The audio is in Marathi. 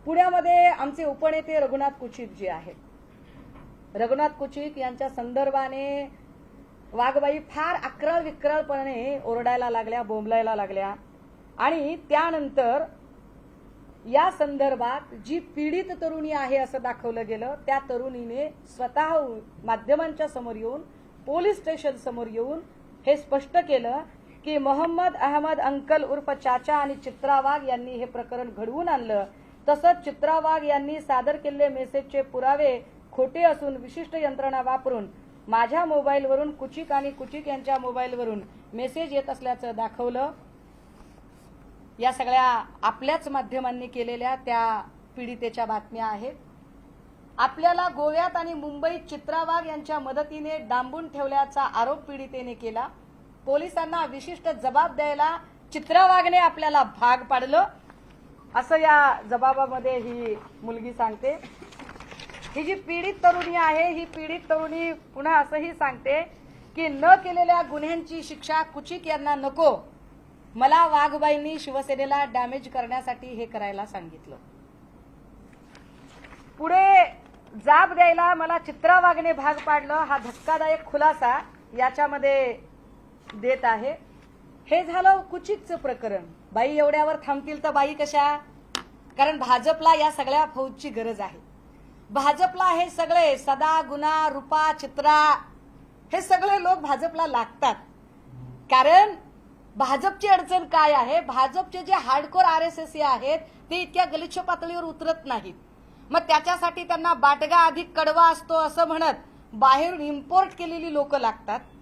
पुण्यामध्ये आमचे उपनेते रघुनाथ कुचिक जे आहेत, रघुनाथ कुचिक यांच्या संदर्भाने वाघबाई फार अक्रळ विक्रळपणे ओरडायला लागल्या, बोंबलायला लागल्या आणि त्यानंतर या संदर्भात जी पीडित तरुणी आहे असं दाखवलं गेलं, त्या तरुणीने स्वतः माध्यमांच्या समोर येऊन, पोलीस स्टेशन समोर येऊन हे स्पष्ट केलं की मोहम्मद अहमद अंकल उर्फ चाचा आणि चित्रा वाघ यांनी हे प्रकरण घडवून आणलं। तसंच चित्रा वाघ यांनी सादर केलेले मेसेजचे पुरावे खोटे असून विशिष्ट यंत्रणा वापरून माझ्या मोबाईलवरून कुचिक आणि कुचिक यांच्या मोबाईलवरून मेसेज येत असल्याचं दाखवलं। या सगळ्या आपल्याच माध्यमांनी केलेल्या त्या पीडितेच्या बातम्या आहेत। आपल्याला गोव्यात आणि मुंबईत चित्रा वाघ यांच्या मदतीने डांबून ठेवल्याचा आरोप पीडितेने केला। पोलिसांना विशिष्ट जबाब द्यायला चित्रा वाघने आपल्याला भाग पाडलं असं या जबाबामध्ये ही मुलगी सांगते। ही जी पीडित तरुणी आहे, ही पीडित तरुणी पुन्हा असंही सांगते की न केलेल्या गुन्ह्यांची शिक्षा कुचिक यांना नको, मला वाघबाईंनी शिवसेनेला डॅमेज करण्यासाठी हे करायला सांगितलं। पुढे जाब द्यायला मला चित्रा वाघने भाग पाडलं, हा धक्कादायक खुलासा याच्यामध्ये देत आहे। हे झालं कुचिकचं प्रकरण। बाई एवढ्यावर थांबतील तर बाई कशा? कारण भाजपला या सगळ्या फौजची गरज आहे। भाजपला हे सगळे सदा, गुना, रूपा, चित्रा हे सगळे लोक भाजपला लागतात। कारण भाजपची अडचण काय आहे? भाजपचे जे हार्डकोर आरएसएस आहेत ते इतक्या गलिच्छ पातळीवर उतरत नाहीत। मग त्याच्यासाठी त्यांना बाटगा अधिक कडवा असतो असं म्हणत बाहेरून इम्पोर्ट केलेली लोक लागतात।